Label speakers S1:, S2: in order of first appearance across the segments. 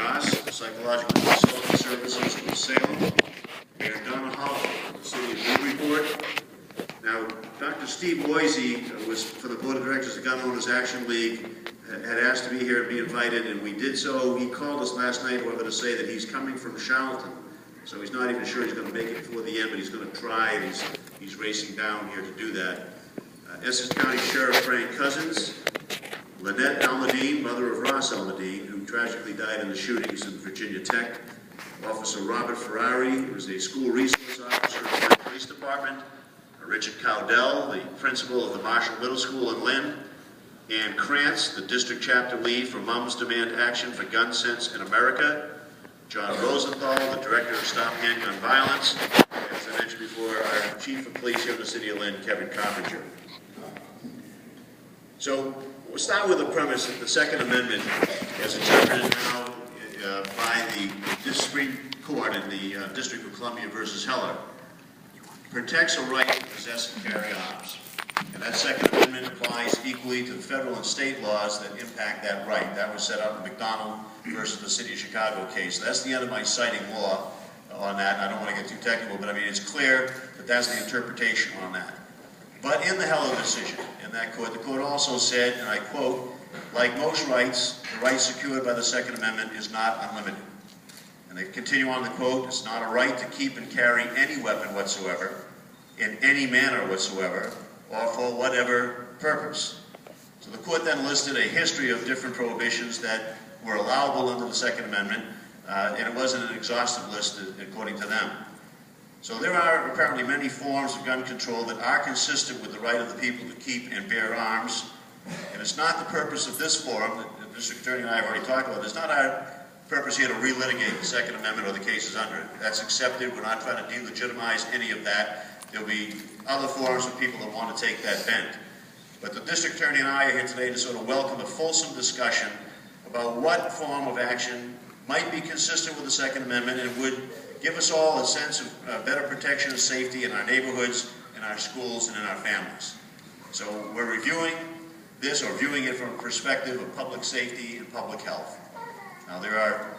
S1: Joss, Psychological Consulting Services in Salem, and Donna Hollow, the City of Newburyport. Now, Dr. Steve Loisy was for the Board of Directors of Gun Owners Action League, had asked to be here and be invited, and we did so. He called us last night, however, to say that he's coming from Charlton, so he's not even sure he's going to make it before the end, but he's going to try, and he's racing down here to do that. Essex County Sheriff Frank Cousins, Lynette Almadine, mother of Ross Almadine, who tragically died in the shootings in Virginia Tech. Officer Robert Ferrari, who is a school resource officer in the Lynn Police Department. Richard Cowdell, the principal of the Marshall Middle School in Lynn. Ann Krantz, the district chapter lead for Moms Demand Action for Gun Sense in America. John Rosenthal, the director of Stop Handgun Violence. And as I mentioned before, our chief of police here in the city of Lynn, Kevin Carpenter. So we'll start with the premise that the Second Amendment, as interpreted now by the Supreme Court in the District of Columbia versus Heller, protects a right to possess and carry arms. And that Second Amendment applies equally to the federal and state laws that impact that right. That was set out in McDonald versus the City of Chicago case. That's the end of my citing law on that. I don't want to get too technical, but I mean, it's clear that that's the interpretation on that. But in the Heller decision, in that court, the court also said, and I quote, like most rights, the right secured by the Second Amendment is not unlimited. And they continue on the quote, it's not a right to keep and carry any weapon whatsoever, in any manner whatsoever, or for whatever purpose. So the court then listed a history of different prohibitions that were allowable under the Second Amendment, and it wasn't an exhaustive list according to them. So there are apparently many forms of gun control that are consistent with the right of the people to keep and bear arms, and it's not the purpose of this forum, that the District Attorney and I have already talked about, it's not our purpose here to relitigate the Second Amendment or the cases under it. That's accepted. We're not trying to delegitimize any of that. There'll be other forums of people that want to take that bent. But the District Attorney and I are here today to sort of welcome a fulsome discussion about what form of action might be consistent with the Second Amendment and would give us all a sense of better protection and safety in our neighborhoods, in our schools, and in our families. So we're reviewing this, or viewing it from a perspective of public safety and public health. Now, there are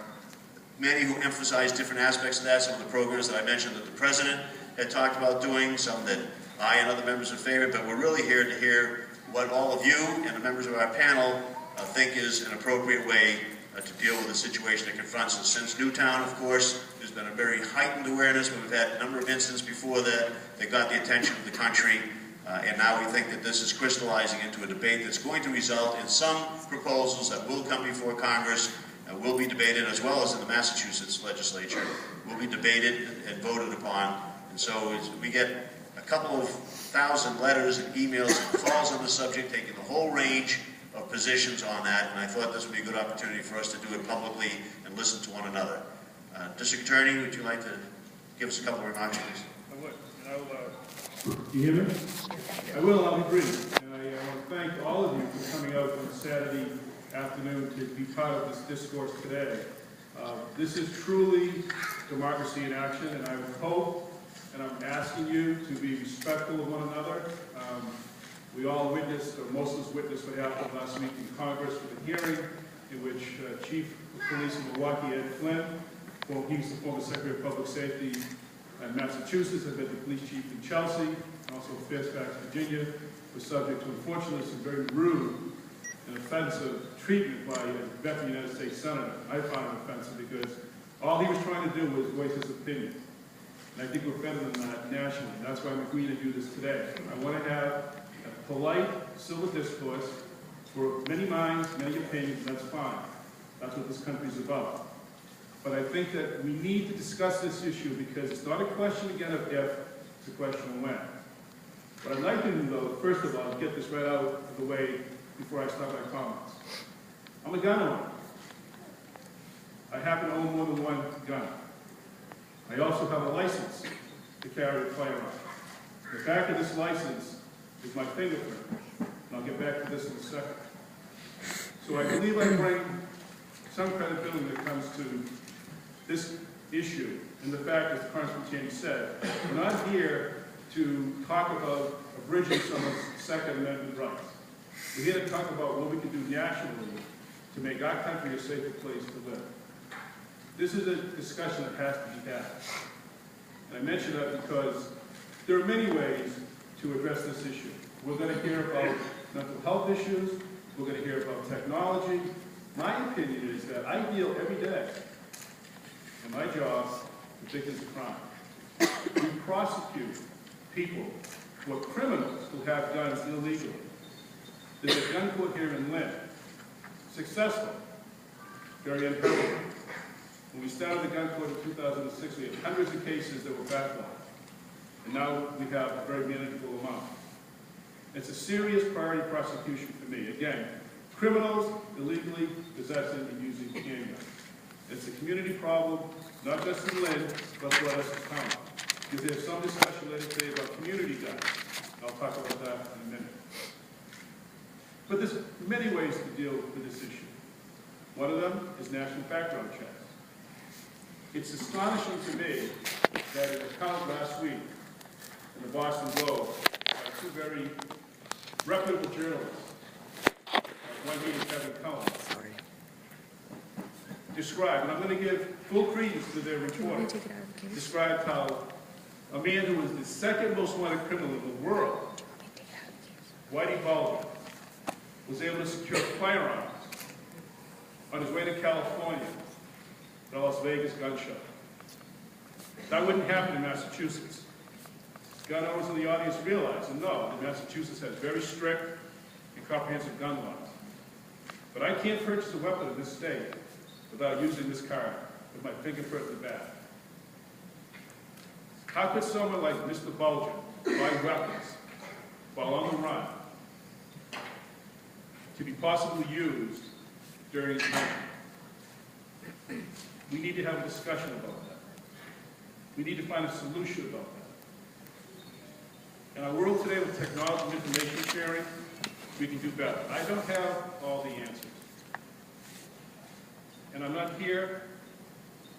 S1: many who emphasize different aspects of that, some of the programs that I mentioned that the President had talked about doing, some that I and other members have favored, but we're really here to hear what all of you and the members of our panel think is an appropriate way to deal with the situation that confronts us. Since Newtown, of course, there's been a very heightened awareness. We've had a number of incidents before that got the attention of the country, and now we think that this is crystallizing into a debate that's going to result in some proposals that will come before Congress, will be debated, as well as in the Massachusetts legislature, will be debated and voted upon. And so we get a couple of thousand letters and emails and calls on the subject, taking the whole range of positions on that, and I thought this would be a good opportunity for us to do it publicly and listen to one another. District Attorney, would you like to give us a couple of remarks, please?
S2: I would. And do you hear me? I will. I'll be brief. And I want to thank all of you for coming out on Saturday afternoon to be part of this discourse today. This is truly democracy in action, and I would hope, and I'm asking you to be respectful of one another. We all witnessed, or most of us witnessed what happened last week in Congress with a hearing in which Chief of Police in Milwaukee, Ed Flynn, he was the former Secretary of Public Safety in Massachusetts, had been the police chief in Chelsea, also Fairfax, Virginia, was subject to, unfortunately, some very rude and offensive treatment by a veteran United States Senator. I find it offensive because all he was trying to do was voice his opinion. And I think we're better than that nationally. That's why I'm agreeing to do this today. I want to have a polite, civil discourse for many minds, many opinions, and that's fine. That's what this country's about. But I think that we need to discuss this issue because it's not a question again of if, it's a question of when. What I'd like to do, though, first of all, is get this right out of the way before I start my comments. I'm a gun owner. I happen to own more than one gun. I also have a license to carry a firearm. The back of this license is my fingerprint, and I'll get back to this in a second. So I believe I bring some credibility when it comes to this issue, and the fact, as Congressman Cheney said, we're not here to talk about abridging someone's Second Amendment rights. We're here to talk about what we can do nationally to make our country a safer place to live. This is a discussion that has to be had. And I mention that because there are many ways to address this issue. We're going to hear about mental health issues. We're going to hear about technology. My opinion is that I deal every day in my job with victims of crime. We prosecute people who are criminals who have guns illegally. There's a gun court here in Lynn. Successful. Very unheard. When we started the gun court in 2006, we had hundreds of cases that were backlogged. And now we have a very manageable amount. It's a serious priority prosecution for me. Again, criminals illegally possessing and using handguns. It's a community problem, not just in Lynn, but throughout Essex County. Because there's some discussion later today about community guns. I'll talk about that in a minute. But there's many ways to deal with this issue. One of them is national background checks. It's astonishing to me that in an account last week in the Boston Globe by two very reputable journalists, one being Kevin Cullen, described, and I'm going to give full credence to their reporting, described how a man who was the second most wanted criminal in the world, Whitey Baldwin, was able to secure firearms on his way to California at a Las Vegas gun show. That wouldn't happen in Massachusetts. Gun owners in the audience realize and know that Massachusetts has very strict and comprehensive gun laws. But I can't purchase a weapon in this state without using this card with my fingerprint in the back. How could someone like Mr. Bulger buy weapons while on the run to be possibly used during his mission? We need to have a discussion about that. We need to find a solution about that. In our world today with technology and information sharing, we can do better. I don't have all the answers. And I'm not here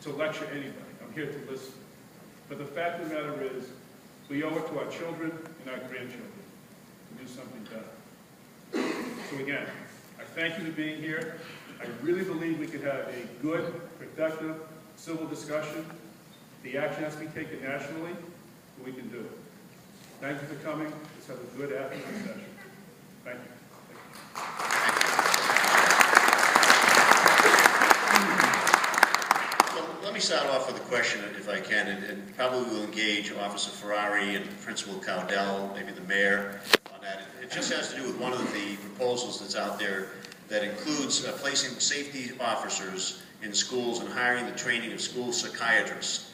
S2: to lecture anybody. I'm here to listen. But the fact of the matter is, we owe it to our children and our grandchildren to do something better. So again, I thank you for being here. I really believe we could have a good, productive, civil discussion. The action has to be taken nationally, but we can do it. Thank you for coming. Let's have a good afternoon session. Thank you.
S1: Let me start off with a question, if I can, and probably will engage Officer Ferrari and Principal Cowdell, maybe the mayor, on that. It just has to do with one of the proposals that's out there that includes placing safety officers in schools and hiring the training of school psychiatrists.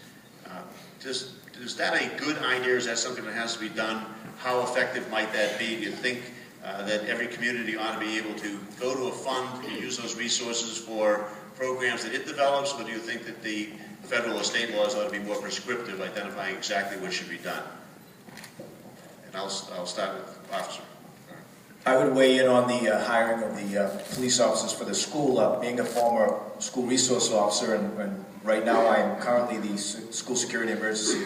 S1: Is that a good idea? Is that something that has to be done? How effective might that be? Do you think that every community ought to be able to go to a fund and use those resources for programs that it develops, or do you think that the federal or state laws ought to be more prescriptive, identifying exactly what should be done? And I'll start with Officer.
S3: I would weigh in on the hiring of the police officers for the school. Being a former school resource officer, and right now I am currently the school security and emergency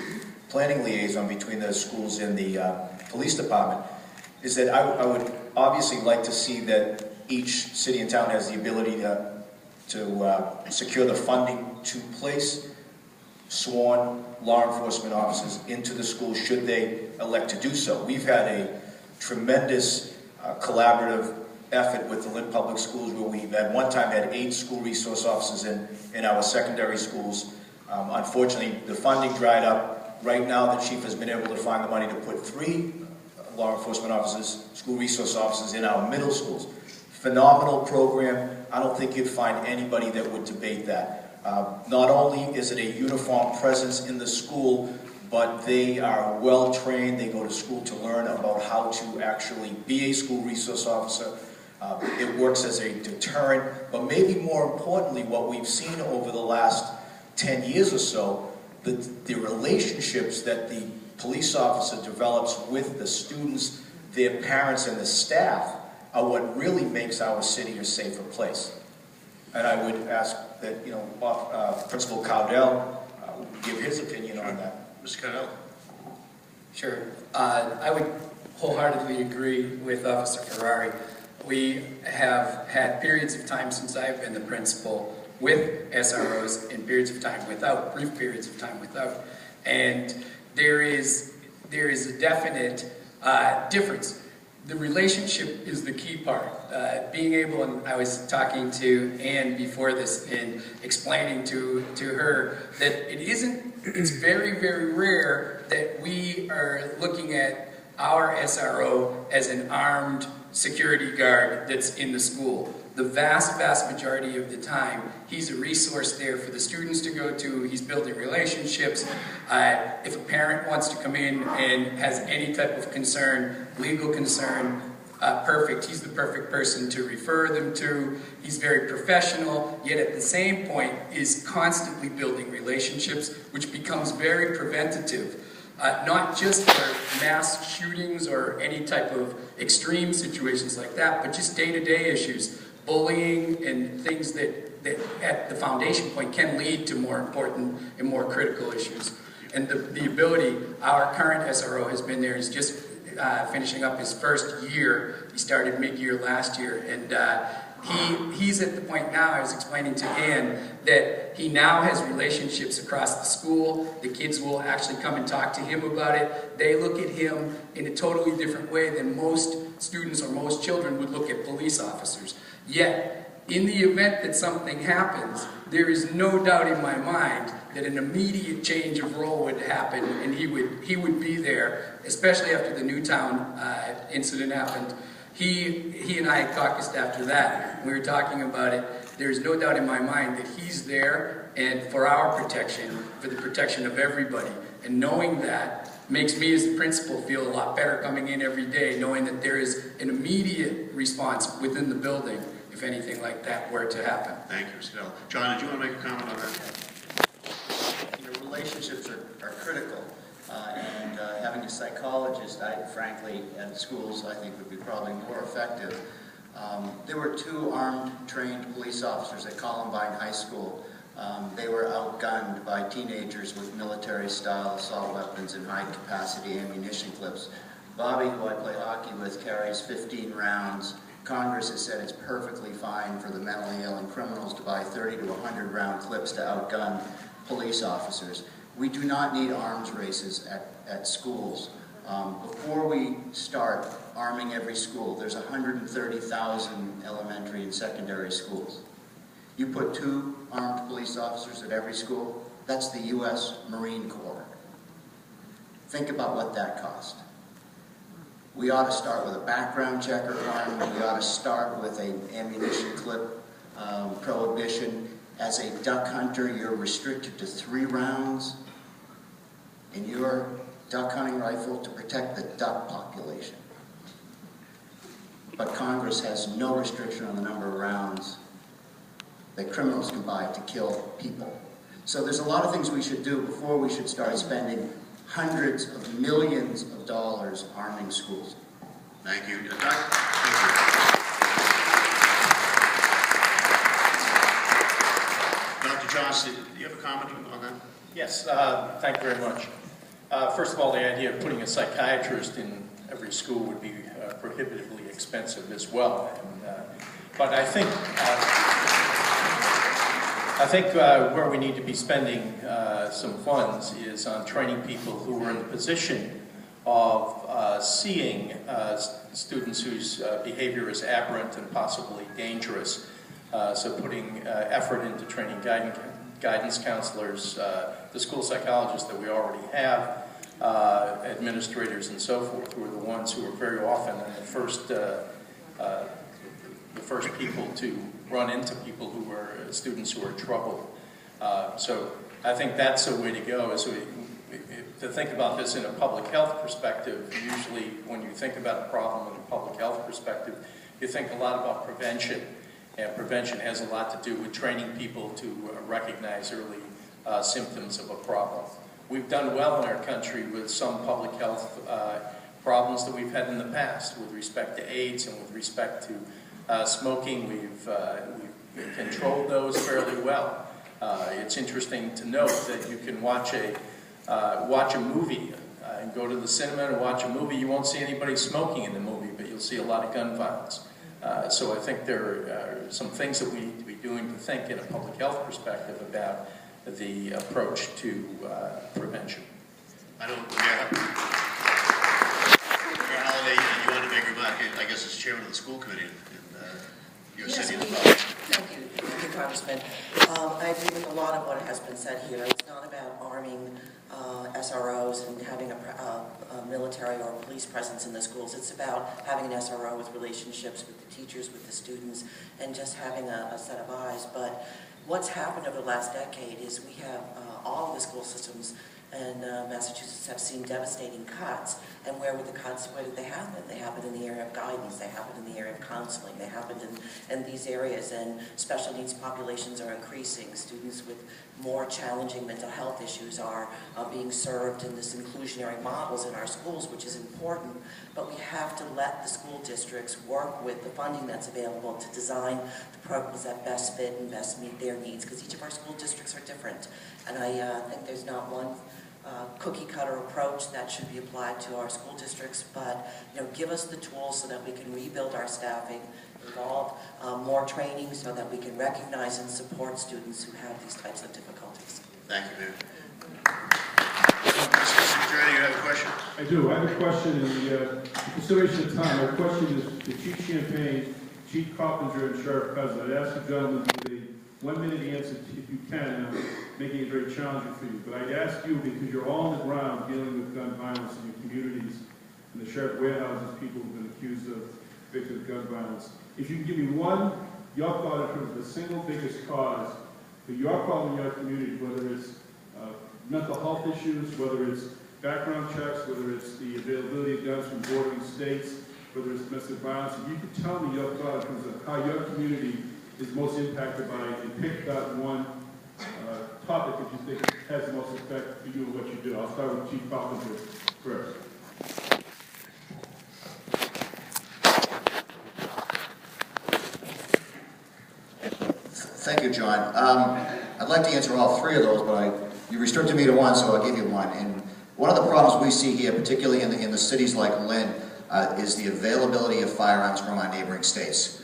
S3: planning liaison between the schools and the police department, is that I would obviously like to see that each city and town has the ability to secure the funding to place sworn law enforcement officers into the school should they elect to do so. We've had a tremendous collaborative effort with the Lynn Public Schools where we've at one time had 8 school resource officers in our secondary schools. Unfortunately, the funding dried up. Right now, the chief has been able to find the money to put 3 law enforcement officers, school resource officers in our middle schools. Phenomenal program. I don't think you'd find anybody that would debate that. Not only is it a uniform presence in the school, but they are well trained. They go to school to learn about how to actually be a school resource officer. It works as a deterrent, but maybe more importantly, what we've seen over the last 10 years or so, the relationships that the police officer develops with the students, their parents, and the staff are what really makes our city a safer place. And I would ask that, Principal Cowdell give his opinion on that.
S1: Mr. Cowdell.
S4: Sure. I would wholeheartedly agree with Officer Ferrari. We have had periods of time since I've been the principal with SROs and periods of time without, brief periods of time without. And there is a definite difference. The relationship is the key part. Being able, and I was talking to Anne before this and explaining to her that it's very, very rare that we are looking at our SRO as an armed security guard that's in the school. The vast, vast majority of the time, he's a resource there for the students to go to. He's building relationships. If a parent wants to come in and has any type of concern, legal concern, perfect. He's the perfect person to refer them to. He's very professional, yet at the same point is constantly building relationships, which becomes very preventative. Not just for mass shootings or any type of extreme situations like that, but just day-to-day issues, bullying and things that at the foundation point can lead to more important and more critical issues. And the ability, our current SRO has been there, is just finishing up his first year. He started mid-year last year, and he's at the point now, I was explaining to Ann, that he now has relationships across the school. The kids will actually come and talk to him about it. They look at him in a totally different way than most students or most children would look at police officers. Yet, in the event that something happens, there is no doubt in my mind that an immediate change of role would happen, and he would be there, especially after the Newtown incident happened. He and I caucused after that. We were talking about it. There's no doubt in my mind that he's there, and for our protection, for the protection of everybody. And knowing that makes me as the principal feel a lot better coming in every day, knowing that there is an immediate response within the building if anything like that were to happen.
S1: Thank you, Mr. Dell. John, did you want to make a comment on that?
S5: Relationships are critical, and having a psychologist, frankly, at schools, I think would be probably more effective. There were 2 armed, trained police officers at Columbine High School. They were outgunned by teenagers with military-style assault weapons and high-capacity ammunition clips. Bobby, who I play hockey with, carries 15 rounds. Congress has said it's perfectly fine for the mentally ill and criminals to buy 30 to 100 round clips to outgun police officers. We do not need arms races at schools. Before we start arming every school, there's 130,000 elementary and secondary schools. You put 2 armed police officers at every school, that's the U.S. Marine Corps. Think about what that cost. We ought to start with a background check requirement. We ought to start with an ammunition clip prohibition. As a duck hunter, you're restricted to 3 rounds in your duck hunting rifle to protect the duck population. But Congress has no restriction on the number of rounds that criminals can buy to kill people. So there's a lot of things we should do before we should start spending hundreds of millions of dollars arming schools.
S1: Thank you. Thank you. Dr. Johnson, do you have a comment on that?
S6: Yes, thank you very much. First of all, the idea of putting a psychiatrist in every school would be prohibitively expensive as well. But I think where we need to be spending some funds is on training people who are in the position of seeing students whose behavior is aberrant and possibly dangerous. So putting effort into training guidance counselors, the school psychologists that we already have, administrators and so forth, who are the ones who are very often the first people to run into people who are students who are troubled. So I think that's a way to go, is to think about this in a public health perspective. Usually when you think about a problem in a public health perspective, you think a lot about prevention. And prevention has a lot to do with training people to recognize early symptoms of a problem. We've done well in our country with some public health problems that we've had in the past with respect to AIDS and with respect to smoking. We've controlled those fairly well. It's interesting to note that you can watch a movie and go to the cinema and watch a movie. You won't see anybody smoking in the movie, but you'll see a lot of gun violence. So I think there are some things that we need to be doing to think in a public health perspective about the approach to prevention.
S1: I don't, Mayor Holliday, you want to make a remark, I guess as chairman of the school committee in your city as well.
S7: Thank you, Congressman. I agree with a lot of what has been said here. It's not about arming SROs and having a military or police presence in the schools. It's about having an SRO with relationships with the teachers, with the students, and just having a set of eyes. But what's happened over the last decade is we have all of the school systems in Massachusetts have seen devastating cuts. And where were the cuts? Where did they happen? They happened in the area of guidance. They happened in the area of counseling. They happened in these areas. And special needs populations are increasing. Students with more challenging mental health issues are being served in this inclusionary models in our schools, which is important. But we have to let the school districts work with the funding that's available to design the programs that best fit and best meet their needs, because each of our school districts are different. And I think there's not one cookie cutter approach that should be applied to our school districts, but give us the tools so that we can rebuild our staffing, involve more training so that we can recognize and support students who have these types of difficulties.
S1: Thank you, Mayor. Mr. Attorney, you have a question?
S2: I do. I have a question in the consideration of time. My question is to Chief Champagne, Chief Coppinger, and Sheriff Cousin. I'd ask the gentleman to give a 1-minute answer if you can, making it very challenging for you. But I'd ask you, because you're all on the ground dealing with gun violence in your communities, and the sheriff warehouses people who've been accused of victims of gun violence. If you can give me your thought in terms of the single biggest cause for your problem in your community, whether it's mental health issues, whether it's background checks, whether it's the availability of guns from bordering states, whether it's domestic violence, if you could tell me your thought in terms of how your community is most impacted by it, and pick that one topic that you think has the most effect for you and what you do. I'll start with Chief Coppinger first.
S5: Thank you, John. I'd like to answer all three of those, but you restricted me to one, so I'll give you one. And one of the problems we see here, particularly in the cities like Lynn, is the availability of firearms from our neighboring states.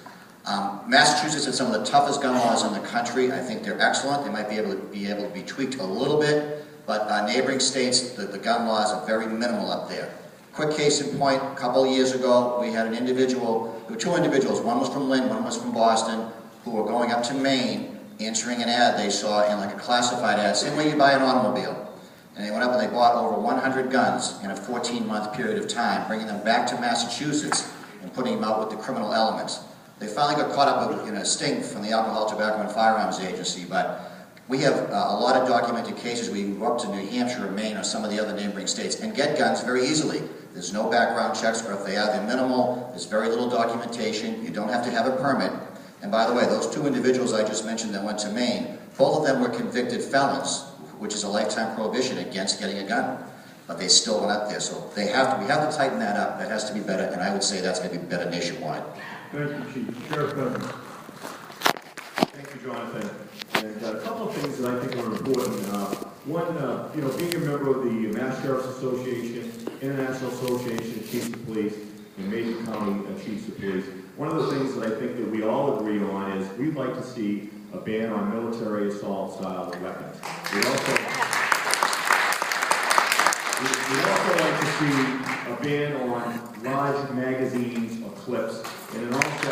S5: Massachusetts has some of the toughest gun laws in the country. I think they're excellent. They might be able to be tweaked a little bit, but our neighboring states, the gun laws are very minimal up there. Quick case in point, a couple of years ago, we had there were two individuals, one was from Lynn, one was from Boston, who were going up to Maine, answering an ad they saw in like a classified ad, same way you buy an automobile. And they went up and they bought over 100 guns in a 14-month period of time, bringing them back to Massachusetts and putting them out with the criminal elements. They finally got caught up in a sting from the Alcohol, Tobacco, and Firearms Agency, but we have a lot of documented cases where you can go up to New Hampshire or Maine or some of the other neighboring states and get guns very easily. There's no background checks, or if they are, they're minimal. There's very little documentation. You don't have to have a permit. And by the way, those two individuals I just mentioned that went to Maine, both of them were convicted felons, which is a lifetime prohibition against getting a gun. But they still went up there. So we have to tighten that up. That has to be better, and I would say that's going to be better nationwide.
S2: Thank you, Chief. Sheriff Cousin.
S8: Thank you, Jonathan. And a couple of things that I think are important. One, being a member of the Mass Sheriff's Association, International Association of Chiefs of Police, and Macon County Chiefs of Police, one of the things that I think that we all agree on is we'd like to see a ban on military assault style weapons. We'd also like to see a ban on large magazines or clips, and then also,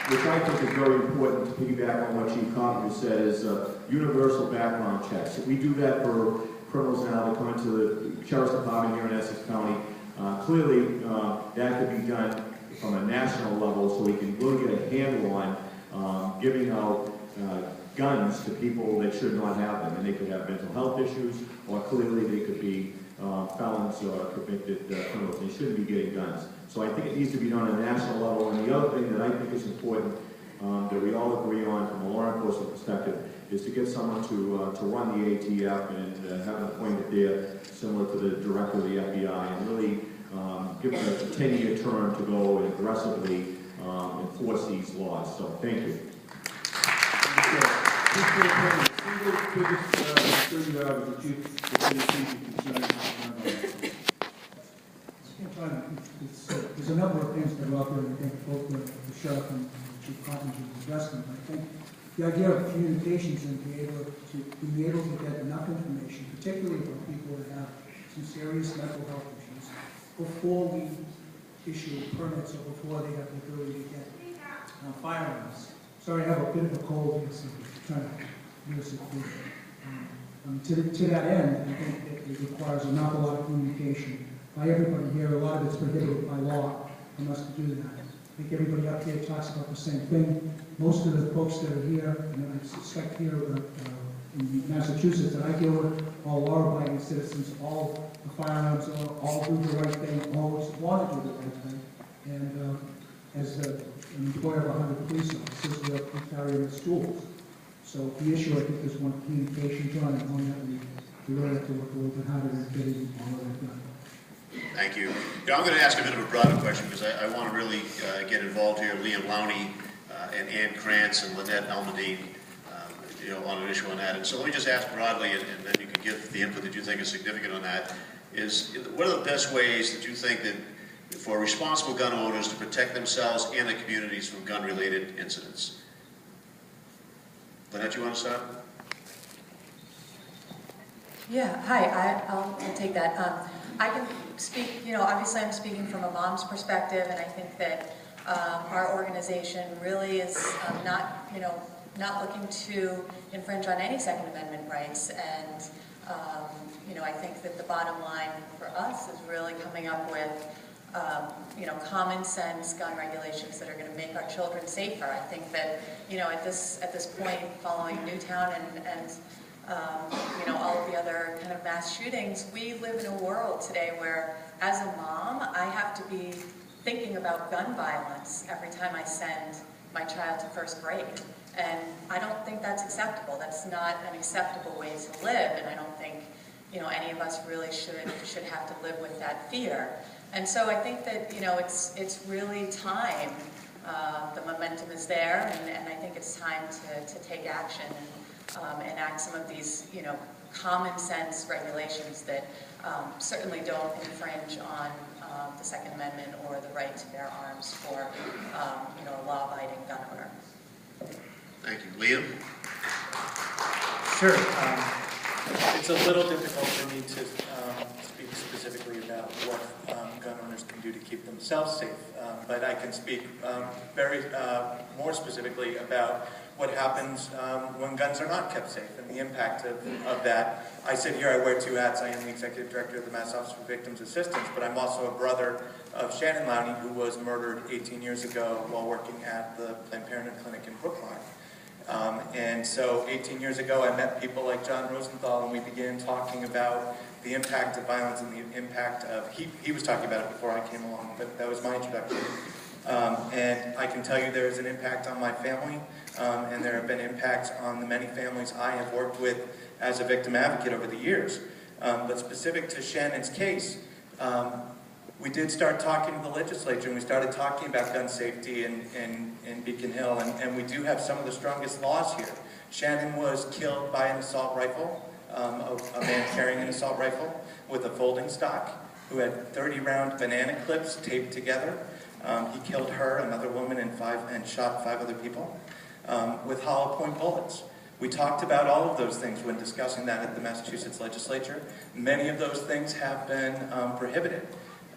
S8: which I think is very important to piggyback on what Chief Coppinger said, is universal background checks. We do that for criminals now that come into the Sheriff's Department here in Essex County. Clearly, that could be done from a national level so we can really get a handle on giving out guns to people that should not have them. And they could have mental health issues, or clearly they could be felons or convicted criminals. They shouldn't be getting guns. So I think it needs to be done on a national level. And the other thing that I think is important that we all agree on from a law enforcement perspective is to get someone to run the ATF and have an appointment there similar to the director of the FBI and really give them a 10-year term to go and aggressively enforce these laws. So thank you.
S9: There's a number of things that are out there, and I think both the sheriff and Chief Carpenter addressed them. I think the idea of communications and be able to get enough information, particularly from people that have some serious mental health issues, before we issue permits or before they have the ability to get firearms. Sorry, I have a bit of a cold here, so I'm trying to use it. To that end, I think it requires an awful lot of communication by everybody here. A lot of it's prohibited by law for us to do that. I think everybody up here talks about the same thing. Most of the folks that are here, and I suspect here in Massachusetts that I deal with, all law-abiding citizens, all the firearms, all do the right thing, always want to do the right thing. And as an employer of 100 police officers, we carry in the schools. So the issue, I think, is one communication, John, and one that we really have to work a little bit harder at getting all of that done.
S1: Thank you. I'm going to ask a bit of a broader question because I want to really get involved here. Liam Lowney and Ann Krantz and Lynette Almadine, on an issue on that. And so let me just ask broadly, and then you can give the input that you think is significant on that, is what are the best ways that you think that for responsible gun owners to protect themselves and the communities from gun-related incidents? Lynette, you want to start?
S10: Yeah, hi, I'll take that. I can speak, obviously I'm speaking from a mom's perspective, and I think that our organization really is not looking to infringe on any Second Amendment rights, and I think that the bottom line for us is really coming up with common sense gun regulations that are going to make our children safer. I think that, at this point, following Newtown and all of the other kind of mass shootings, we live in a world today where, as a mom, I have to be thinking about gun violence every time I send my child to first grade. And I don't think that's acceptable. That's not an acceptable way to live, and I don't think, any of us really should have to live with that fear. And so I think that, it's really time. The momentum is there, and I think it's time to take action and enact some of these, common sense regulations that certainly don't infringe on the Second Amendment or the right to bear arms for, a law-abiding gun owner.
S1: Thank you. Liam?
S6: Sure. It's a little difficult for me to speak specifically about what gun owners can do to keep themselves safe, but I can speak very more specifically about what happens when guns are not kept safe and the impact of that. I sit here, I wear two hats. I am the executive director of the Mass Office for Victims Assistance, but I'm also a brother of Shannon Lowney, who was murdered 18 years ago while working at the Planned Parenthood Clinic in Brookline. And so 18 years ago, I met people like John Rosenthal, and we began talking about the impact of violence and the impact of, he was talking about it before I came along, but that was my introduction. And I can tell you there is an impact on my family, and there have been impacts on the many families I have worked with as a victim advocate over the years. But specific to Shannon's case, we did start talking to the legislature, and we started talking about gun safety in Beacon Hill, and we do have some of the strongest laws here. Shannon was killed by an assault rifle, a man carrying an assault rifle with a folding stock, who had 30-round banana clips taped together. He killed her, another woman, and shot 5 other people with hollow point bullets. We talked about all of those things when discussing that at the Massachusetts legislature. Many of those things have been prohibited.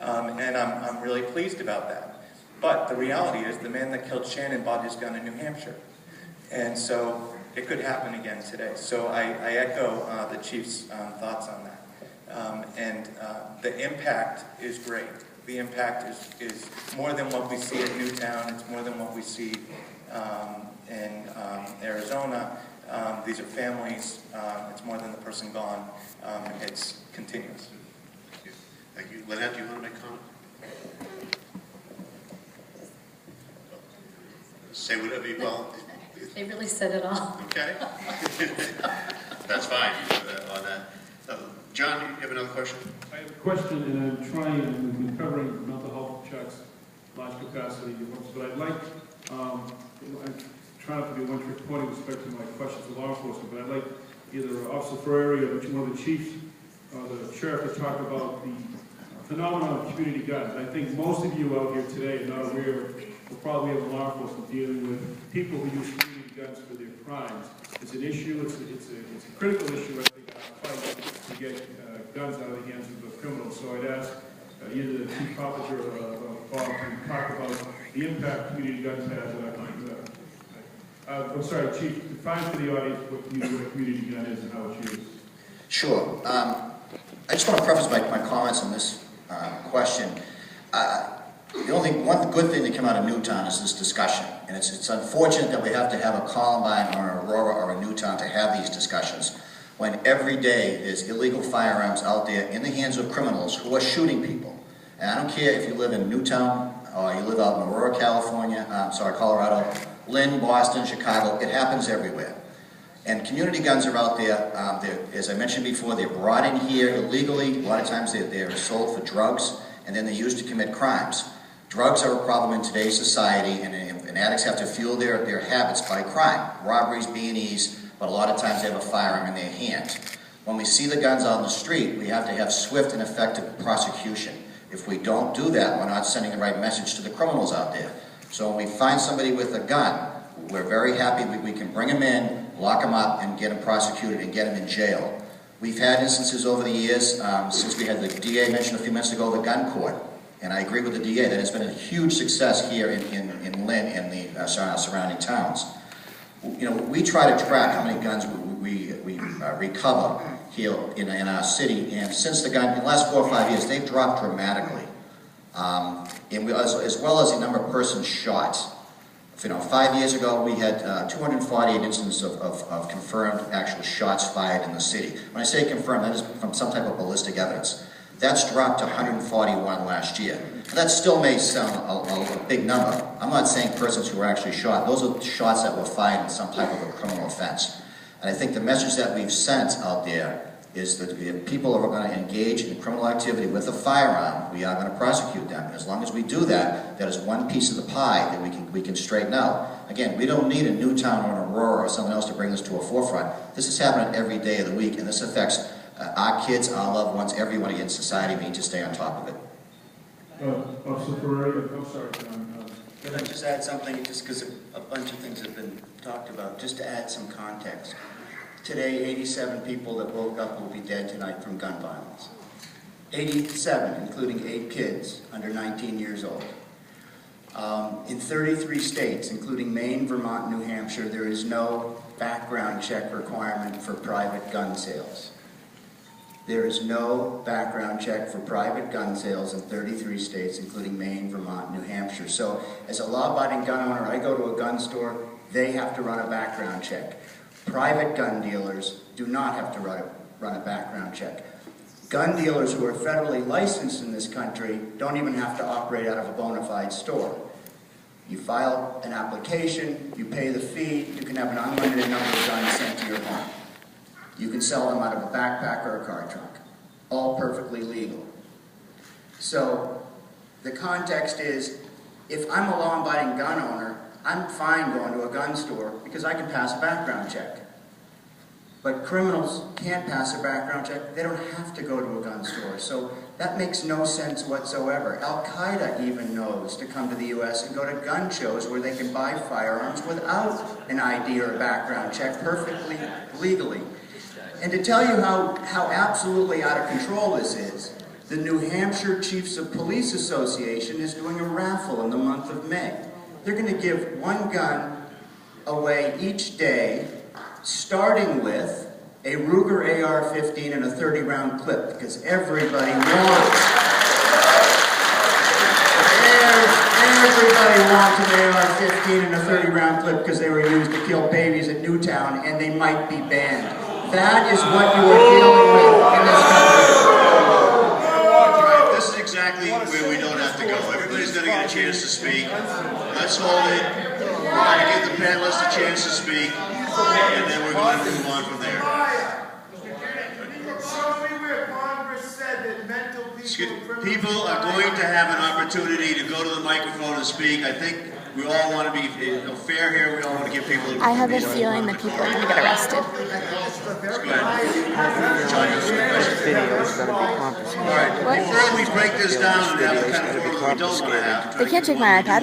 S6: And I'm really pleased about that. But the reality is the man that killed Shannon bought his gun in New Hampshire. And so it could happen again today. So I echo the Chief's thoughts on that. And the impact is great. The impact is more than what we see at Newtown. It's more than what we see in Arizona. These are families. It's more than the person gone. It's continuous.
S1: Thank you. Lynette, do you want to make a comment? Say whatever you want.
S10: They really said it all.
S1: Okay. That's fine. On that. John, you have another question?
S2: I have a question, and I'm trying, and we've been covering mental health checks, large capacity, but I'd like, I'm trying not to be one-trick pony with respect to my questions to law enforcement, but I'd like either Officer Ferrari or one of the chiefs, the sheriff, to talk about the phenomenon of community guns. I think most of you out here today are not aware of, or probably have law enforcement dealing with people who use community guns for their crimes. It's an issue, it's a critical issue, I think, in our fight to get guns out of the hands of criminals. So I'd ask either the Chief Officer or Bob to talk about the impact community guns have. I'm sorry, Chief, define for the audience what a community gun is and how it's used.
S3: Sure. I just want to preface my comments on this question. One good thing that came out of Newtown is this discussion. And it's unfortunate that we have to have a Columbine or an Aurora or a Newtown to have these discussions when every day there's illegal firearms out there in the hands of criminals who are shooting people. And I don't care if you live in Newtown or you live out in Aurora, Colorado, Lynn, Boston, Chicago, it happens everywhere. And community guns are out there. As I mentioned before, they're brought in here illegally. A lot of times they're sold for drugs, and then they're used to commit crimes. Drugs are a problem in today's society, and addicts have to fuel their habits by crime. Robberies, B&Es, but a lot of times they have a firearm in their hand. When we see the guns on the street, we have to have swift and effective prosecution. If we don't do that, we're not sending the right message to the criminals out there. So when we find somebody with a gun, we're very happy we can bring them in, lock them up, and get them prosecuted and get them in jail. We've had instances over the years, since we had the DA mentioned a few minutes ago, the gun court. And I agree with the DA that it's been a huge success here in Lynn and the surrounding towns. You know, we try to track how many guns we recover here in our city, and since in the last 4 or 5 years, they've dropped dramatically. As well as the number of persons shot. 5 years ago, we had 248 instances of confirmed actual shots fired in the city. When I say confirmed, that is from some type of ballistic evidence. That's dropped to 141 last year. That still may sound a big number. I'm not saying persons who were actually shot. Those are shots that were fired in some type of a criminal offense. And I think the message that we've sent out there is that if people are going to engage in criminal activity with a firearm, we are going to prosecute them. And as long as we do that, that is one piece of the pie that we can straighten out. Again, we don't need a Newtown or an Aurora or someone else to bring this to a forefront. This is happening every day of the week, and this affects our kids, our loved ones, everyone in society. We need to stay on top of it.
S2: Officer Ferrari, I'm sorry, John.
S5: Can I just add something, just because a bunch of things have been talked about, just to add some context. Today, 87 people that woke up will be dead tonight from gun violence. 87, including 8 kids under 19 years old. In 33 states, including Maine, Vermont, New Hampshire, there is no background check requirement for private gun sales. There is no background check for private gun sales in 33 states, including Maine, Vermont, New Hampshire. So as a law-abiding gun owner, I go to a gun store, they have to run a background check. Private gun dealers do not have to run a background check. Gun dealers who are federally licensed in this country don't even have to operate out of a bona fide store. You file an application, you pay the fee, you can have an unlimited number of guns sent to your home. You can sell them out of a backpack or a car trunk. All perfectly legal. So the context is, if I'm a law-abiding gun owner, I'm fine going to a gun store because I can pass a background check. But criminals can't pass a background check. They don't have to go to a gun store. So that makes no sense whatsoever. Al-Qaeda even knows to come to the U.S. and go to gun shows where they can buy firearms without an ID or a background check perfectly legally. And to tell you how absolutely out of control this is, the New Hampshire Chiefs of Police Association is doing a raffle in the month of May. They're going to give one gun away each day, starting with a Ruger AR-15 and a 30-round clip, because everybody wants. Everybody wants an AR-15 and a 30-round clip because they were used to kill babies at Newtown, and they might be banned. That is what you are dealing with in this country.
S1: This is exactly where we don't have to go. Everybody's going to get a chance to speak. Let's hold it. We're going to give the panelists a chance to speak, and then we're going to move on from there. People are going to have an opportunity to go to the microphone and speak. I think we all want to be fair here. We all want to give people.
S11: I have a feeling that people are going to get arrested.
S1: Go ahead. John, you have a question? All right, before we break this down and have the kind of forum we don't want to have,
S11: They can't take my iPad.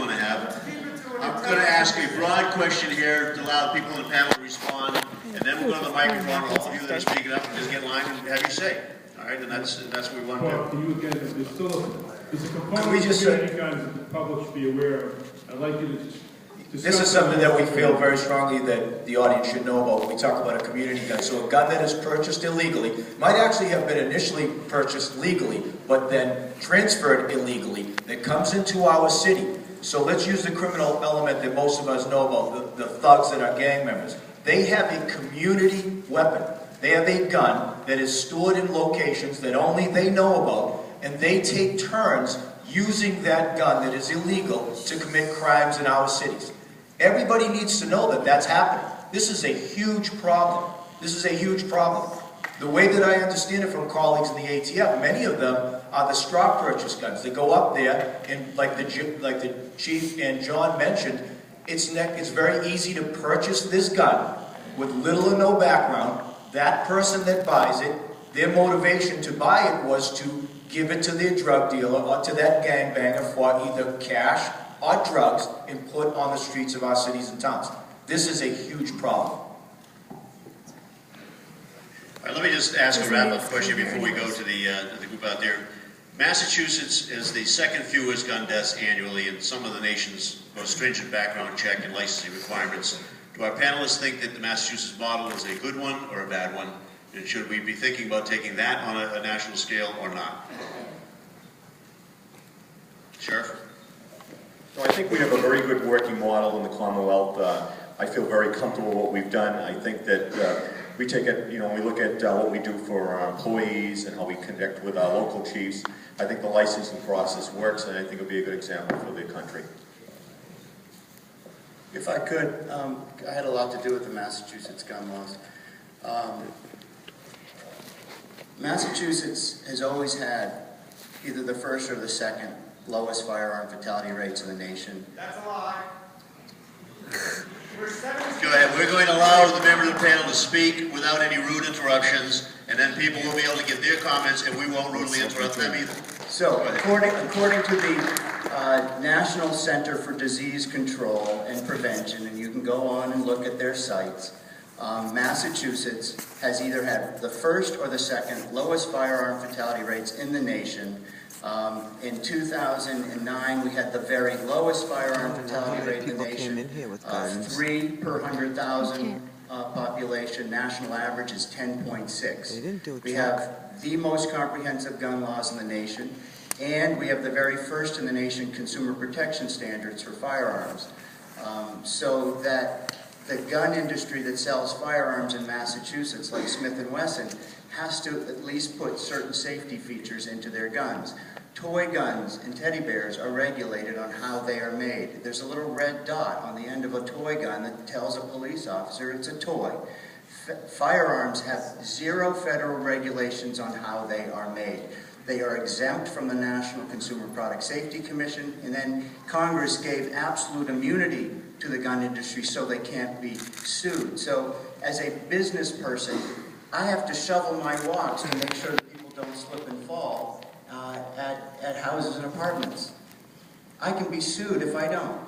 S1: I'm going to ask a broad question here to allow the people in the panel to respond, and then we'll go to the microphone, all of you that are speaking up, and just get in line and have your say. All right, and that's what we want to
S2: Well,
S1: do.
S2: can you again, there's still, there's a
S3: Could we
S2: component of
S3: just,
S2: community guns that the public should be aware of. I'd like you to just
S3: This
S2: discuss
S3: is something that we
S2: that.
S3: feel very strongly that the audience should know about when we talk about a community gun. So a gun that is purchased illegally might actually have been initially purchased legally, but then transferred illegally, that comes into our city. So let's use the criminal element that most of us know about, the thugs that are gang members. They have a community weapon. They have a gun that is stored in locations that only they know about, and they take turns using that gun that is illegal to commit crimes in our cities. Everybody needs to know that that's happening. This is a huge problem. This is a huge problem. The way that I understand it from colleagues in the ATF, many of them are the straw purchase guns. They go up there, and like the Chief and John mentioned, it's very easy to purchase this gun with little or no background. That person that buys it, their motivation to buy it was to give it to their drug dealer or to that gangbanger for either cash or drugs and put on the streets of our cities and towns. This is a huge problem.
S1: All right, let me just ask a wrap-up question before we go to the group out there. Massachusetts is the second fewest gun deaths annually and some of the nation's most stringent background check and licensing requirements. Do our panelists think that the Massachusetts model is a good one or a bad one? And should we be thinking about taking that on a national scale or not? Sheriff?
S8: So I think we have a very good working model in the Commonwealth. I feel very comfortable with what we've done. I think that we take it, we look at what we do for our employees and how we connect with our local chiefs. I think the licensing process works, and I think it'll be a good example for the country.
S5: If I could, I had a lot to do with the Massachusetts gun laws. Massachusetts has always had either the first or the second lowest firearm fatality rates in the nation.
S12: That's a lie.
S1: Go ahead. We're going to allow the member of the panel to speak without any rude interruptions, and then people will be able to get their comments, and we won't rudely interrupt them either.
S5: So, according to the National Center for Disease Control and Prevention, and you can go on and look at their sites, Massachusetts has either had the first or the second lowest firearm fatality rates in the nation. In 2009, we had the very lowest firearm fatality rate in the nation, 3 per 100,000 population. National average is 10.6. We have the most comprehensive gun laws in the nation, and we have the very first in the nation consumer protection standards for firearms. So that the gun industry that sells firearms in Massachusetts, like Smith & Wesson, has to at least put certain safety features into their guns. Toy guns and teddy bears are regulated on how they are made. There's a little red dot on the end of a toy gun that tells a police officer it's a toy. Firearms have 0 federal regulations on how they are made. They are exempt from the National Consumer Product Safety Commission, and then Congress gave absolute immunity to the gun industry so they can't be sued. So as a business person, I have to shovel my walks to make sure that people don't slip and fall at houses and apartments. I can be sued if I don't.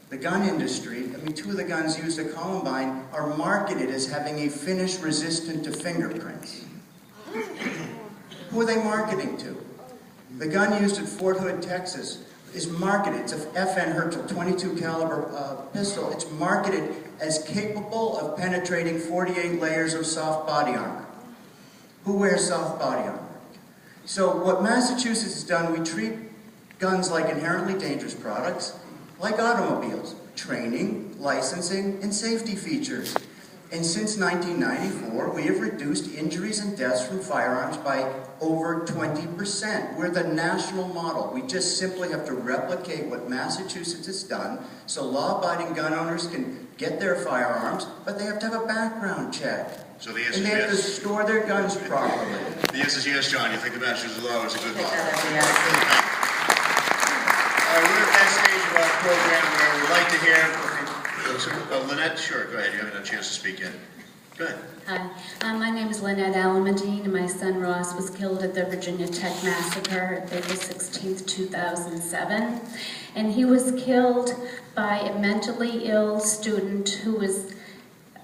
S5: The gun industry, 2 of the guns used at Columbine are marketed as having a finish resistant to fingerprints. Who are they marketing to? The gun used at Fort Hood, Texas is marketed, it's a FN Hertel 22 caliber pistol, it's marketed as capable of penetrating 48 layers of soft body armor. Who wears soft body armor? So what Massachusetts has done, we treat guns like inherently dangerous products, like automobiles, training, licensing, and safety features. And since 1994, we have reduced injuries and deaths from firearms by over 20%. We're the national model. We just simply have to replicate what Massachusetts has done so law-abiding gun owners can get their firearms, but they have to have a background check.
S1: So the answer
S5: and they
S1: is
S5: have to
S1: yes.
S5: store their guns properly.
S1: The answer is yes, John. You think the Massachusetts law is a good law? We're at that stage of our program where we'd like to hear Lynette, sure, go ahead. You haven't had a chance to speak yet. Good.
S11: Hi, my name is Lynette Alamedine, and my son Ross was killed at the Virginia Tech massacre, April 16th, 2007. And he was killed by a mentally ill student who was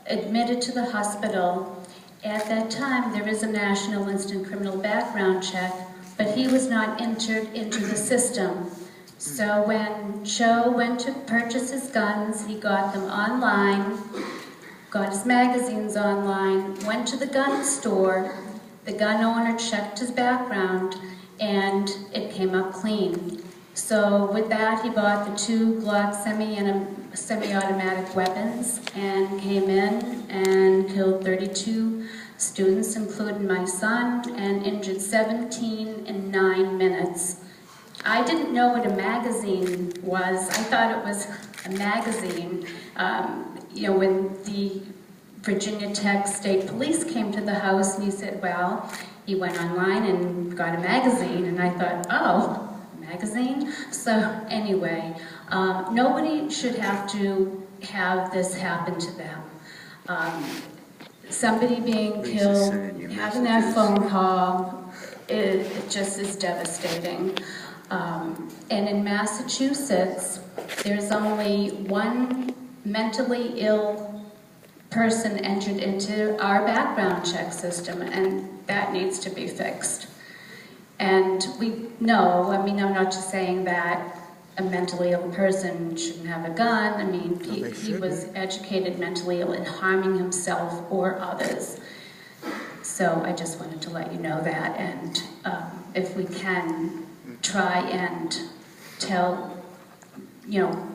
S11: admitted to the hospital. At that time, there is a national instant criminal background check, but he was not entered into the system. So when Cho went to purchase his guns, he got them online, got his magazines online, went to the gun store, the gun owner checked his background, and it came up clean. So with that, he bought the 2 Glock semi-automatic weapons and came in and killed 32 students, including my son, and injured 17 in 9 minutes. I didn't know what a magazine was. I thought it was a magazine. You know, when the Virginia Tech State Police came to the house, and he said, well, he went online and got a magazine, and I thought, oh, a magazine? So anyway, nobody should have to have this happen to them. Somebody being killed, having that phone call, it just is devastating. And in Massachusetts, there's only 1 mentally ill person entered into our background check system, and that needs to be fixed. And we know, I mean, I'm not just saying that a mentally ill person shouldn't have a gun. I mean, he was educated mentally ill and harming himself or others. So I just wanted to let you know that, and if we can try and tell, you know,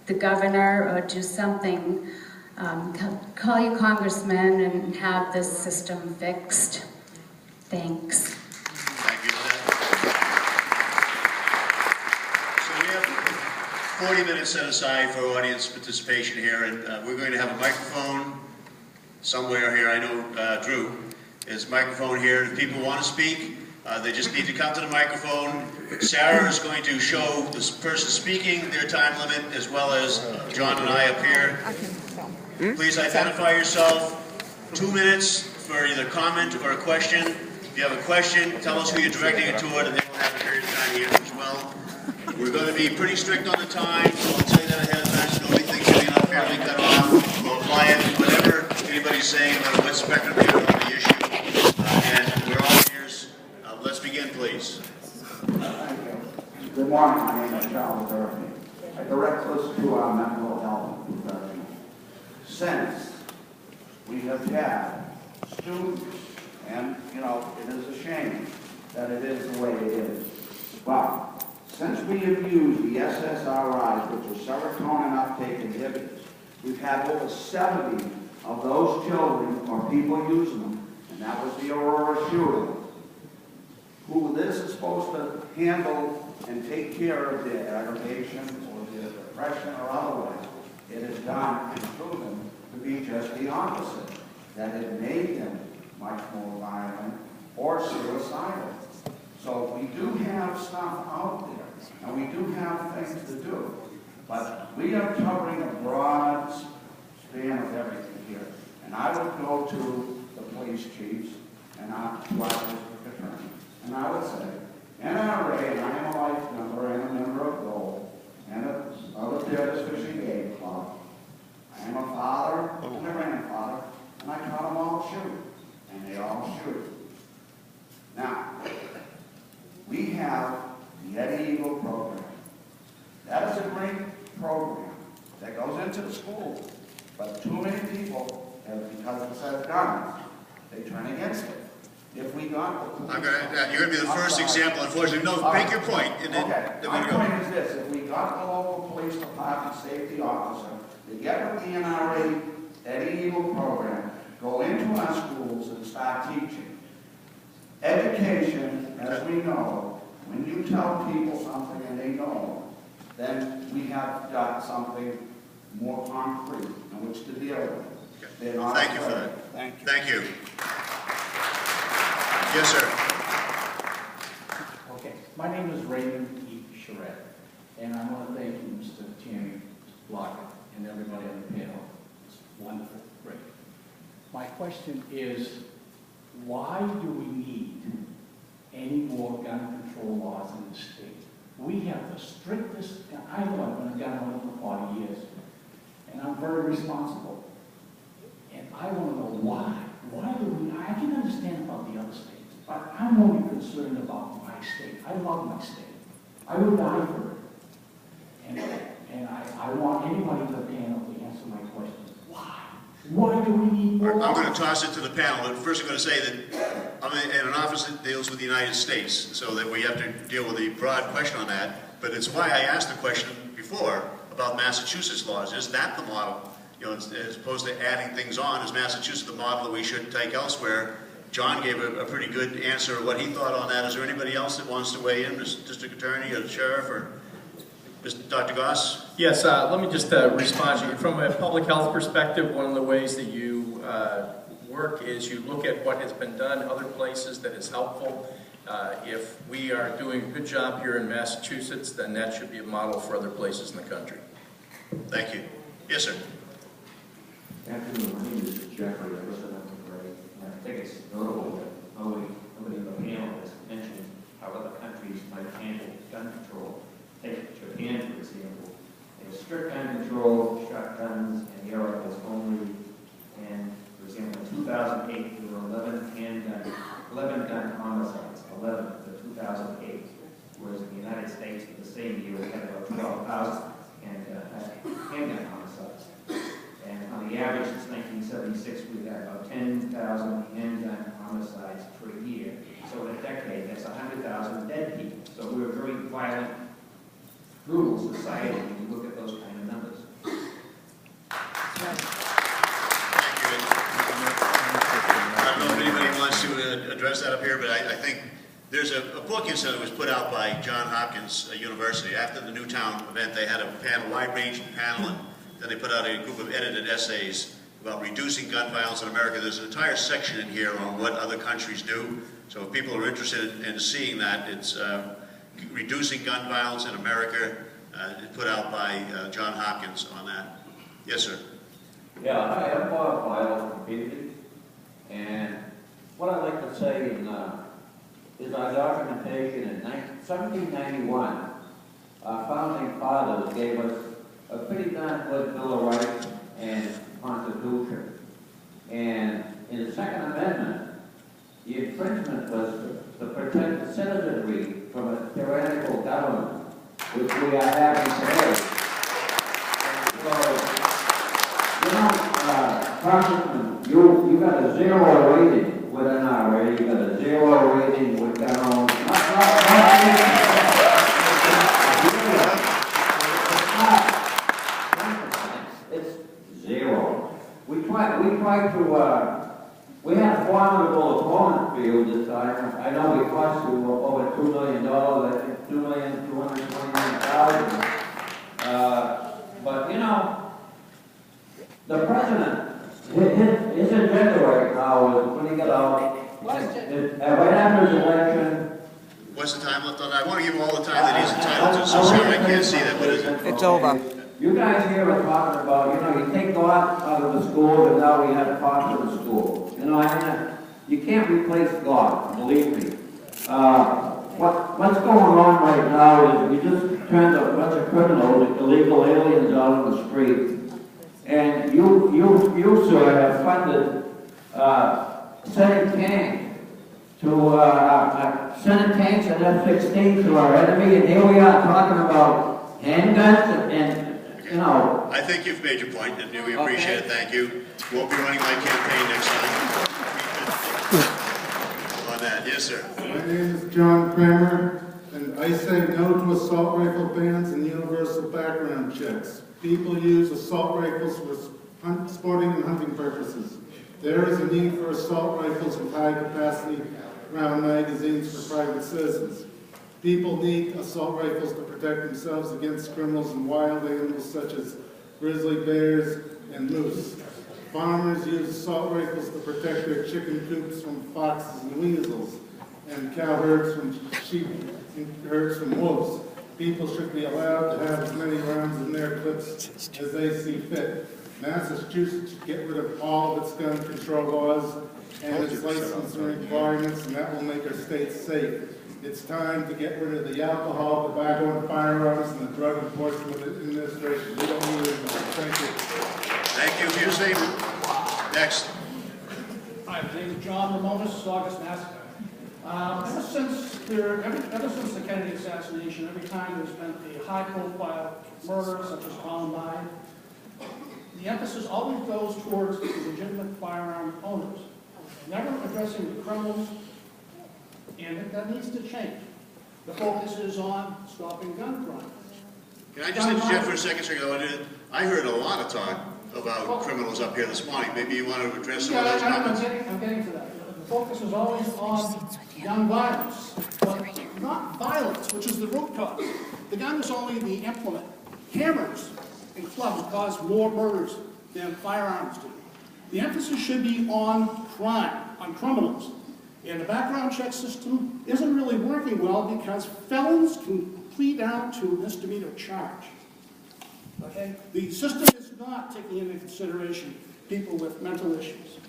S11: the governor or do something, call your congressman and have this system fixed. Thanks.
S1: Thank you for that. So we have 40 minutes set aside for audience participation here, and we're going to have a microphone somewhere here. I know Drew, there's a microphone here. If people want to speak, they just need to come to the microphone. Sarah is going to show this person speaking their time limit, as well as John and I up here. Please identify yourself. 2 minutes for either comment or a question. If you have a question, tell us who you're directing it toward, and then we'll have a period of time here as well. We're going to be pretty strict on the time, so I'll say that ahead of time, so nobody thinks you're being unfairly cut off. We'll apply it to whatever anybody's saying, no matter what spectrum you're on the issue. And we're all ears. Let's begin, please.
S12: Good morning, my name is Charles Durfee. I direct this to our mental health professionals. Since we have had students, and you know, it is a shame that it is the way it is, but since we have used the SSRIs, which are serotonin uptake inhibitors, we've had over 70 of those children or people using them, and that was the Aurora shooting, who this is supposed to handle and take care of their aggravation or their depression or otherwise. It is done and proven to be just the opposite, that it made them much more violent or suicidal. So we do have stuff out there, and we do have things to do, but we are covering a broad span of everything here. And I would go to the police chiefs and to our district attorney, and I would say, NRA, and I am a life member and a member of GOLD, and of the Theaters Fishing Game Club. I am a father and a grandfather, and I taught them all to shoot, and they all shoot. Now, we have the Eddie Eagle program. That is a great program that goes into the school, but too many people, because it says guns, they turn against it. If we got the police,
S1: you're going to be the first example, unfortunately. No, make your point. And then,
S12: okay, my point is this. If we got the local police department safety officer to get with the NRA Eddie Eagle program, go into our schools and start teaching. Education, as we know, when you tell people something and they know, then we have got something more concrete in which to deal with.
S1: Okay. Thank you for that.
S12: Thank you.
S1: Thank you. Yes, sir.
S13: Okay. My name is Raymond E. Charette, and I want to thank you, Mr. Tammy Blocker, and everybody on the panel. It's wonderful. Great. My question is, why do we need any more gun control laws in the state? We have the strictest, I've been a gun owner for 40 years, and I'm very responsible. And I want to know why. Why do we, I can understand about the other states, but I'm only concerned about my state. I love my state. I would die for it. And I want anybody in the panel to answer my question. Why? Why do we need more laws?
S1: I'm going to toss it to the panel, but first I'm going to say that I'm in an office that deals with the United States, so that we have to deal with a broad question on that. But it's why I asked the question before about Massachusetts laws. Is that the model? You know, as opposed to adding things on, is Massachusetts the model that we should take elsewhere? John gave a pretty good answer of what he thought on that. Is there anybody else that wants to weigh in? Mr. District Attorney or the Sheriff or Dr. Goss?
S6: Yes, let me just respond to you. From a public health perspective, one of the ways that you work is you look at what has been done other places that is helpful. If we are doing a good job here in Massachusetts, then that should be a model for other places in the country.
S1: Thank you. Yes, sir.
S14: Afternoon, my name is Jeffrey. I listen on the break. I think it's notable that nobody in the panel has mentioned how other countries might handle gun control. Take Japan, for example. They have strict gun control, shotguns, and air rifles only. And, for example, in 2008, there were 11 gun homicides, 11 for 2008. Whereas in the United States, in the same year, we had about 12,000 handgun homicides. And on the average, since 1976, we've had about 10,000 handgun homicides per year. So in a decade, that's 100,000 dead people. So we're a very violent, brutal society when you look at those kind of numbers.
S1: Thank you. I don't know if anybody wants to address that up here, but I think there's a book that was put out by Johns Hopkins University. After the Newtown event, they had a panel, wide-ranging panel, and then they put out a group of edited essays about reducing gun violence in America. There's an entire section in here on what other countries do. So if people are interested in seeing that, it's Reducing Gun Violence in America, put out by Johns Hopkins on that. Yes, sir.
S15: Yeah, hi, I'm Bob Weil from Beatty. And what I'd like to say is our documentation in 1791, our founding fathers gave us a pretty darn good Bill of Rights and Constitution. And in the Second Amendment, the infringement was to protect the citizenry from a tyrannical government, which we are having today. And so, Congressman, you got a 0 rating with NRA, you got a 0 rating with gun owners. It's 0. We had a formidable opponent field this time. I know we cost you over $2 million, I think $2,229,000. But you know, the president, his agenda right now is when he got out, right after his election.
S1: What's the time left on that? I want to give him all the time that he's entitled to, so sorry, I can't see that. What is it?
S15: It's over. You guys here are talking about, you know, you take God out of the school, and now we have to talk to the school. You know, you can't replace God, believe me. What's going on right now is we just turned a bunch of criminals, illegal aliens out on the street. And you sir, have funded sending tanks to sending tanks and F-16 to our enemy, and here we are talking about handguns and you know.
S1: I think you've made your point, and we appreciate it. Thank you. Won't be running my campaign next time. On that, yes, sir.
S16: My name is John Kramer, and I say no to assault rifle bans and universal background checks. People use assault rifles for sporting and hunting purposes. There is a need for assault rifles with high-capacity round magazines for private citizens. People need assault rifles to protect themselves against criminals and wild animals such as grizzly bears and moose. Farmers use assault rifles to protect their chicken coops from foxes and weasels, and cow herds from sheep and herds from wolves. People should be allowed to have as many rounds in their clips as they see fit. Massachusetts should get rid of all of its gun control laws and its licensing requirements, and that will make our state safe. It's time to get rid of the alcohol, tobacco, and firearms, and the Drug Enforcement Administration. We don't need it anymore. Thank you.
S1: Thank you for your statement. Next.
S17: Hi, my name is John Ramones, Saugus, Mass. Ever since the Kennedy assassination, every time there's been a high-profile murder such as Columbine, the emphasis always goes towards the legitimate firearm owners, never addressing the criminals, and that needs to change. The focus is on stopping gun crime.
S1: Can I just interject for a second, sir? I heard a lot of talk about criminals up here this morning. Maybe you want to address some of those comments?
S17: I'm getting to that. The focus is always on gun violence, but not violence, which is the root cause. The gun is only the implement. Hammers and clubs cause more murders than firearms do. The emphasis should be on crime, on criminals. And the background check system isn't really working well because felons can plead down to a misdemeanor charge. Okay? The system is not taking into consideration people with mental issues.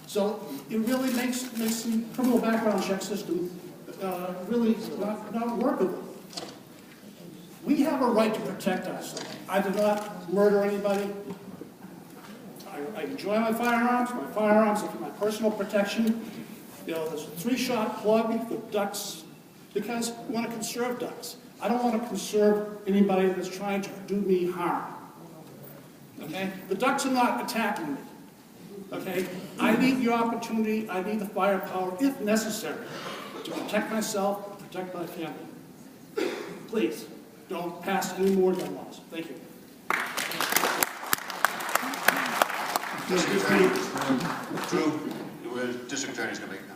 S17: So it really makes the criminal background check system really not workable. We have a right to protect ourselves. I do not murder anybody. I enjoy my firearms. My firearms are for my personal protection. You know, there's a 3-shot plug for ducks because I want to conserve ducks. I don't want to conserve anybody that's trying to do me harm. Okay? The ducks are not attacking me. Okay? I need the opportunity, I need the firepower, if necessary, to protect myself and protect my family. Please, don't pass any more gun laws. Thank you.
S1: True. District Attorney's going to make it now.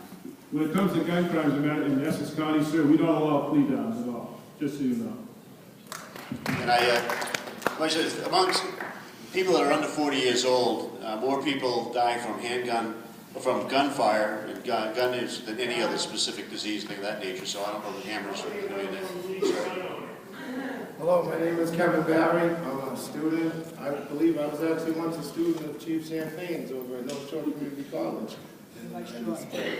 S2: When it comes to gun crimes in Essex County, sir, we don't allow plea downs at all, just so you know.
S1: And amongst people that are under 40 years old, more people die from gunfire and gun use than any other specific disease, thing of that nature. So I don't know the hammers are doing that. Sorry.
S18: Hello, my name is Kevin Barry. I'm a student. I believe I was actually once a student of Chief Champagne's over at North Shore Community College.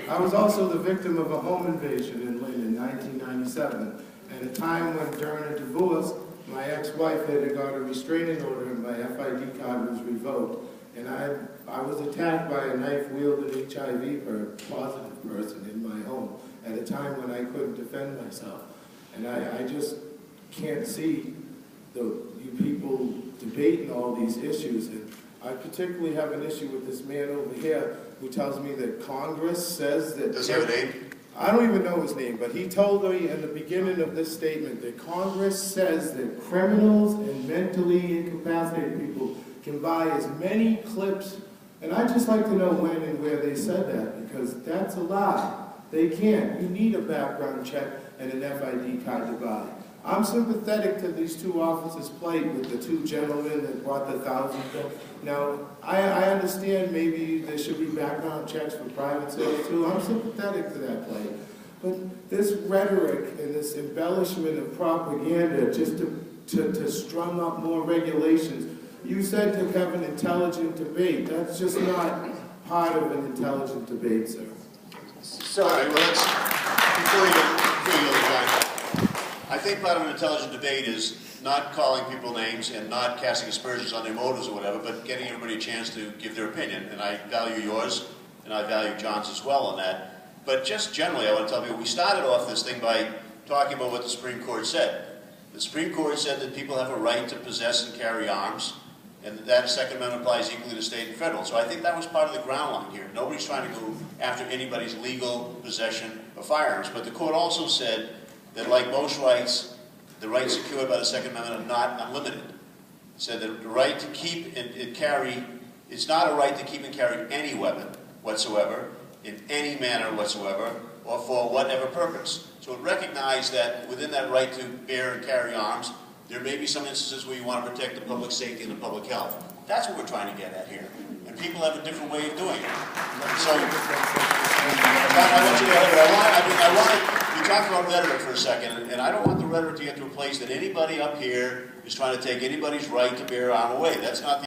S18: I was also the victim of a home invasion in Lynn in 1997, at a time when, during a divorce, my ex-wife had got a restraining order and my FID card was revoked. And I was attacked by a knife-wielding HIV positive person in my home at a time when I couldn't defend myself. And I just can't see you people debating all these issues. And I particularly have an issue with this man over here who tells me that Congress says that...
S1: Does he have a name?
S18: I don't even know his name, but he told me in the beginning of this statement that Congress says that criminals and mentally incapacitated people can buy as many clips, and I'd just like to know when and where they said that, because that's a lie. They can't. You need a background check and an FID card to buy. I'm sympathetic to these two officers' plight with the two gentlemen that bought the 1,000. Now, I understand maybe there should be background checks for private sales too. I'm sympathetic to that plight. But this rhetoric and this embellishment of propaganda just to strum up more regulations, you said to have an intelligent debate. That's just not part of an intelligent debate, sir.
S1: All right, well, let's, before you go to time, I think part of an intelligent debate is not calling people names and not casting aspersions on their motives or whatever, but getting everybody a chance to give their opinion. And I value yours, and I value John's as well on that. But just generally, I want to tell you, we started off this thing by talking about what the Supreme Court said. The Supreme Court said that people have a right to possess and carry arms, and that Second Amendment applies equally to state and federal. So I think that was part of the ground line here. Nobody's trying to go after anybody's legal possession of firearms. But the court also said that, like most rights, the rights secured by the Second Amendment are not unlimited. It said that the right to keep and carry, it's not a right to keep and carry any weapon whatsoever, in any manner whatsoever, or for whatever purpose. So it recognized that within that right to bear and carry arms, there may be some instances where you want to protect the public safety and the public health. That's what we're trying to get at here. And people have a different way of doing it. So, I want you to you talked about rhetoric for a second, and I don't want the rhetoric to get to a place that anybody up here is trying to take anybody's right to bear arm away. That's not the